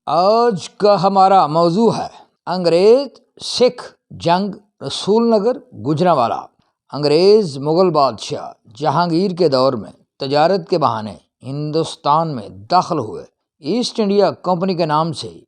آج کا ہمارا موضوع ہے انگریز سکھ جنگ رسول نگر گوجرانوالہ۔ انگریز مغل بادشاہ جہانگیر کے دور میں تجارت کے بہانے ہندوستان میں داخل ہوئے۔ ایسٹ انڈیا کمپنی کے نام سے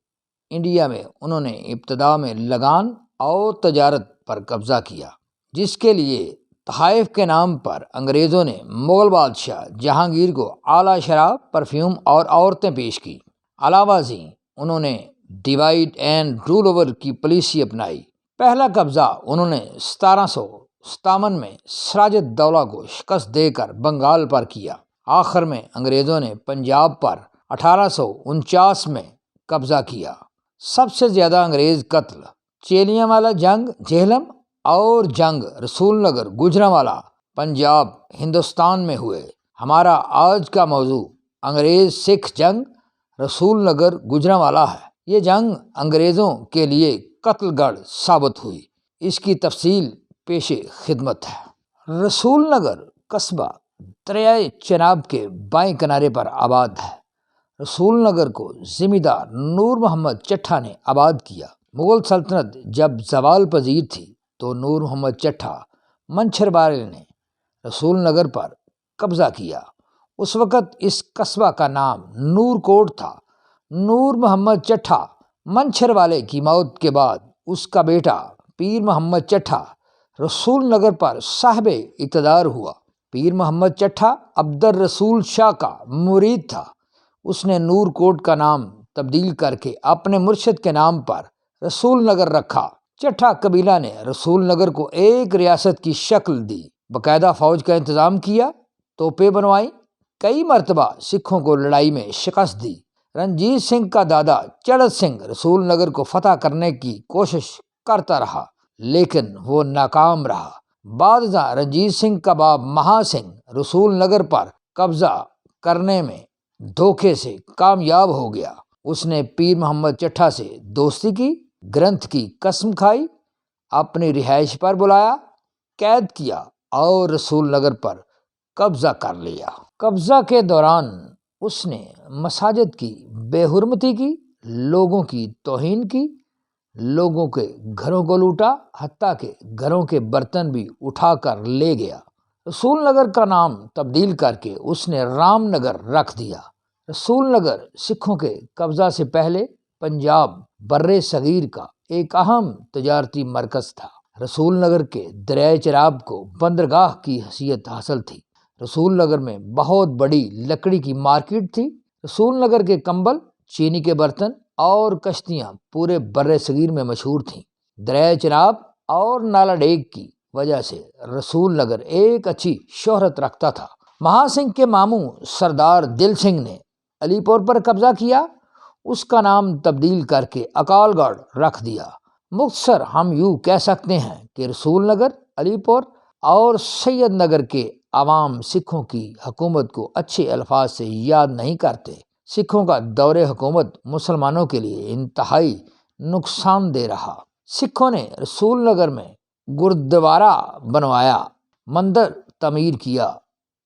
انڈیا میں انہوں نے ابتدا میں لگان اور تجارت پر قبضہ کیا، جس کے لیے تحائف کے نام پر انگریزوں نے مغل بادشاہ جہانگیر کو اعلیٰ شراب، پرفیوم اور عورتیں پیش کی۔ علاوہ ازیں انہوں نے ڈیوائڈ اینڈ رول اوور کی پالیسی اپنائی۔ پہلا قبضہ انہوں نے 1757 میں سراج الدولہ کو شکست دے کر بنگال پر کیا۔ آخر میں انگریزوں نے پنجاب پر 1849 میں قبضہ کیا۔ سب سے زیادہ انگریز قتل چیلیاں جنگ جہلم اور جنگ رسول نگر گوجرانوالہ پنجاب ہندوستان میں ہوئے۔ ہمارا آج کا موضوع انگریز سکھ جنگ رسول نگر گوجرانوالہ ہے۔ یہ جنگ انگریزوں کے لیے قتل گڑھ ثابت ہوئی۔ اس کی تفصیل پیش خدمت ہے۔ رسول نگر قصبہ دریائے چناب کے بائیں کنارے پر آباد ہے۔ رسول نگر کو زمیندار نور محمد چٹھا نے آباد کیا۔ مغل سلطنت جب زوال پذیر تھی تو نور محمد چٹھا منچھر والے نے رسول نگر پر قبضہ کیا۔ اس وقت اس قصبہ کا نام نور کوٹ تھا۔ نور محمد چٹھا منچھر والے کی موت کے بعد اس کا بیٹا پیر محمد چٹھا رسول نگر پر صاحب اقتدار ہوا۔ پیر محمد چٹھا عبد الرسول شاہ کا مرید تھا۔ اس نے نور کوٹ کا نام تبدیل کر کے اپنے مرشد کے نام پر رسول نگر رکھا۔ چٹھا قبیلہ نے رسول نگر کو ایک ریاست کی شکل دی، باقاعدہ فوج کا انتظام کیا، توپیں بنوائیں، کئی مرتبہ سکھوں کو لڑائی میں شکست دی۔ رنجیت سنگھ کا دادا چڑھت سنگھ رسول نگر کو فتح کرنے کی کوشش کرتا رہا، لیکن وہ ناکام رہا۔ بعد ازاں رنجیت سنگھ کا باپ مہا سنگھ رسول نگر پر قبضہ کرنے میں دھوکے سے کامیاب ہو گیا۔ اس نے پیر محمد چٹھا سے دوستی کی، گرنتھ کی قسم کھائی، اپنی رہائش پر بلایا، قید کیا اور رسول نگر پر قبضہ کر لیا۔ قبضہ کے دوران اس نے مساجد کی بے حرمتی کی، لوگوں کی توہین کی، لوگوں کے گھروں کو لوٹا، حتیٰ کہ گھروں کے برتن بھی اٹھا کر لے گیا۔ رسول نگر کا نام تبدیل کر کے اس نے رام نگر رکھ دیا۔ رسول نگر سکھوں کے قبضہ سے پہلے پنجاب بر صغیر کا ایک اہم تجارتی مرکز تھا۔ رسول نگر کے دریائے چناب کو بندرگاہ کی حیثیت حاصل تھی۔ رسول نگر میں بہت بڑی لکڑی کی مارکیٹ تھی۔ رسول نگر کے کمبل، چینی کے برتن اور کشتیاں پورے بر صغیر میں مشہور تھیں۔ دریائے چناب اور نالا ڈیک کی وجہ سے رسول نگر ایک اچھی شہرت رکھتا تھا۔ مہا سنگھ کے ماموں سردار دل سنگھ نے علی پور پر قبضہ کیا، اس کا نام تبدیل کر کے اکال گڑھ رکھ دیا۔ مختصر ہم یوں کہہ سکتے ہیں کہ رسول نگر، علی پور اور سید نگر کے عوام سکھوں کی حکومت کو اچھے الفاظ سے یاد نہیں کرتے۔ سکھوں کا دور حکومت مسلمانوں کے لیے انتہائی نقصان دہ رہا۔ سکھوں نے رسول نگر میں گردوارہ بنوایا، مندر تعمیر کیا۔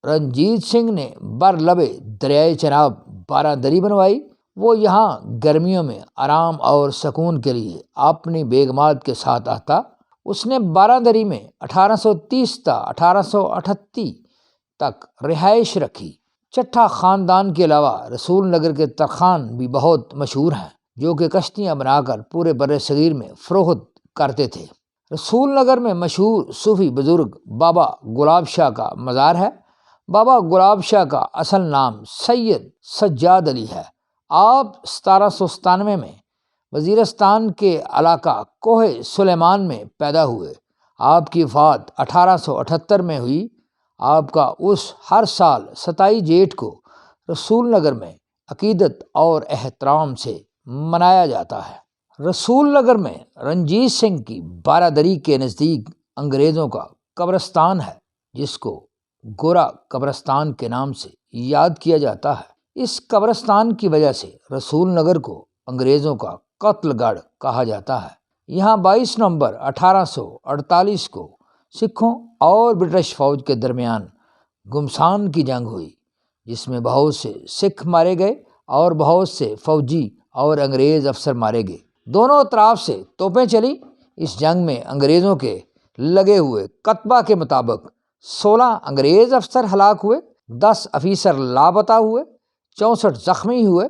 رنجیت سنگھ نے برلب دریائے چناب باراندری بنوائی۔ وہ یہاں گرمیوں میں آرام اور سکون کے لیے اپنی بیگمات کے ساتھ آتا۔ اس نے باراندری میں 1830 تا 1838 تک رہائش رکھی۔ چٹھا خاندان کے علاوہ رسول نگر کے ترخان بھی بہت مشہور ہیں، جو کہ کشتیاں بنا کر پورے بر صغیر میں فروخت کرتے تھے۔ رسول نگر میں مشہور صوفی بزرگ بابا گلاب شاہ کا مزار ہے۔ بابا گلاب شاہ کا اصل نام سید سجاد علی ہے۔ آپ 1797 میں وزیرستان کے علاقہ کوہ سلیمان میں پیدا ہوئے۔ آپ کی وفات 1878 میں ہوئی۔ آپ کا ہر سال 27 جیٹھ کو رسول نگر میں عقیدت اور احترام سے منایا جاتا ہے۔ رسول نگر میں رنجیت سنگھ کی باراندری کے نزدیک انگریزوں کا قبرستان ہے، جس کو گورا قبرستان کے نام سے یاد کیا جاتا ہے۔ اس قبرستان کی وجہ سے رسول نگر کو انگریزوں کا قتل گڑھ کہا جاتا ہے۔ یہاں 22 نومبر 1848 کو سکھوں اور برٹش فوج کے درمیان گھمسان کی جنگ ہوئی، جس میں بہت سے سکھ مارے گئے اور بہت سے فوجی اور انگریز افسر مارے گئے۔ دونوں اطراف سے توپیں چلی۔ اس جنگ میں انگریزوں کے لگے ہوئے کتبہ کے مطابق 16 انگریز افسر ہلاک ہوئے، 10 افیسر لاپتہ ہوئے، 64 زخمی ہوئے۔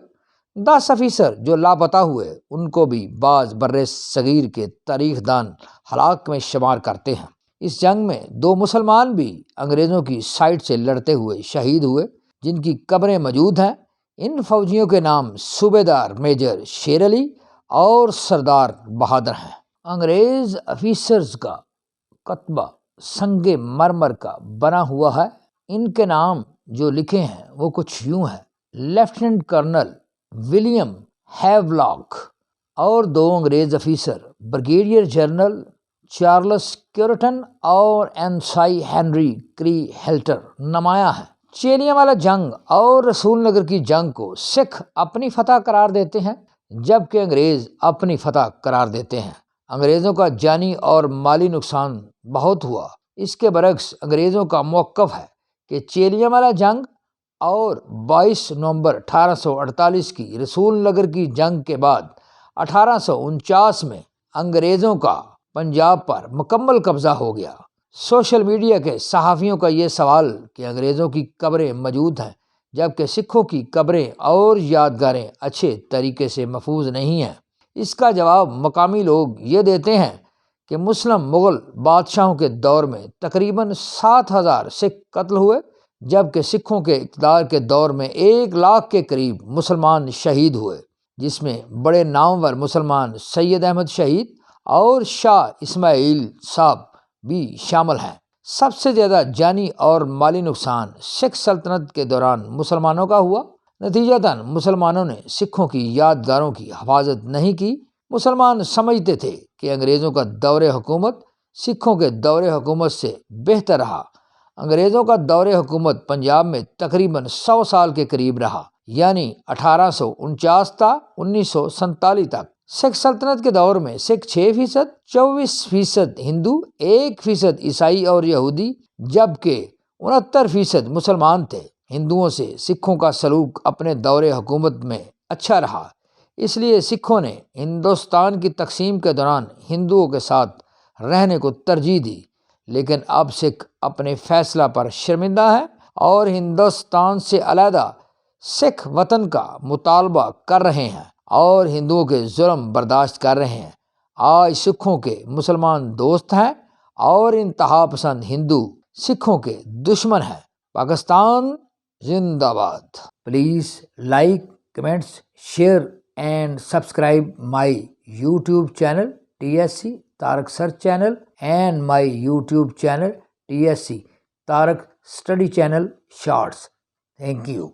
10 افیسر جو لاپتہ ہوئے ان کو بھی بعض برِ صغیر کے تاریخ دان ہلاک میں شمار کرتے ہیں۔ اس جنگ میں 2 مسلمان بھی انگریزوں کی سائڈ سے لڑتے ہوئے شہید ہوئے، جن کی قبریں موجود ہیں۔ ان فوجیوں کے نام صوبیدار میجر شیر علی اور سردار بہادر ہیں۔ انگریز افیسرز کا کتبہ سنگ مرمر کا بنا ہوا ہے۔ ان کے نام جو لکھے ہیں وہ کچھ یوں ہیں: لیفٹیننٹ کرنل ولیم ہیولاک اور 2 انگریز افیسر بریگیڈیئر جنرل چارلس کیورٹن اور انسائی ہنری کری ہیلٹر نمایاں ہیں۔ چیلیاں جنگ اور رسول نگر کی جنگ کو سکھ اپنی فتح قرار دیتے ہیں، جبکہ انگریز اپنی فتح قرار دیتے ہیں۔ انگریزوں کا جانی اور مالی نقصان بہت ہوا۔ اس کے برعکس انگریزوں کا موقف ہے کہ چیلیاں جنگ اور 22 نومبر 1848 کی رسول نگر کی جنگ کے بعد 1849 میں انگریزوں کا پنجاب پر مکمل قبضہ ہو گیا۔ سوشل میڈیا کے صحافیوں کا یہ سوال کہ انگریزوں کی قبریں موجود ہیں جبکہ سکھوں کی قبریں اور یادگاریں اچھے طریقے سے محفوظ نہیں ہیں، اس کا جواب مقامی لوگ یہ دیتے ہیں کہ مسلم مغل بادشاہوں کے دور میں تقریباً 7,000 سکھ قتل ہوئے، جبکہ سکھوں کے اقتدار کے دور میں 1 لاکھ کے قریب مسلمان شہید ہوئے، جس میں بڑے نامور مسلمان سید احمد شہید اور شاہ اسماعیل صاحب بھی شامل ہیں۔ سب سے زیادہ جانی اور مالی نقصان سکھ سلطنت کے دوران مسلمانوں کا ہوا۔ نتیجتاً مسلمانوں نے سکھوں کی یادگاروں کی حفاظت نہیں کی۔ مسلمان سمجھتے تھے کہ انگریزوں کا دور حکومت سکھوں کے دور حکومت سے بہتر رہا۔ انگریزوں کا دور حکومت پنجاب میں تقریباً 100 سال کے قریب رہا، یعنی 1849 تا 1947 تک۔ سکھ سلطنت کے دور میں سکھ 6%، 24% ہندو، 1% عیسائی اور یہودی، جبکہ 69% مسلمان تھے۔ ہندوؤں سے سکھوں کا سلوک اپنے دور حکومت میں اچھا رہا، اس لیے سکھوں نے ہندوستان کی تقسیم کے دوران ہندوؤں کے ساتھ رہنے کو ترجیح دی۔ لیکن اب سکھ اپنے فیصلہ پر شرمندہ ہیں اور ہندوستان سے علیحدہ سکھ وطن کا مطالبہ کر رہے ہیں اور ہندوؤں کے ظلم برداشت کر رہے ہیں۔ آج سکھوں کے مسلمان دوست ہیں اور انتہا پسند ہندو سکھوں کے دشمن ہیں۔ پاکستان زندہ باد۔ Please like, comments, share and subscribe my YouTube channel TSC Tarak Search Channel and my YouTube channel TSC Tarak Study Channel Shorts. Thank you.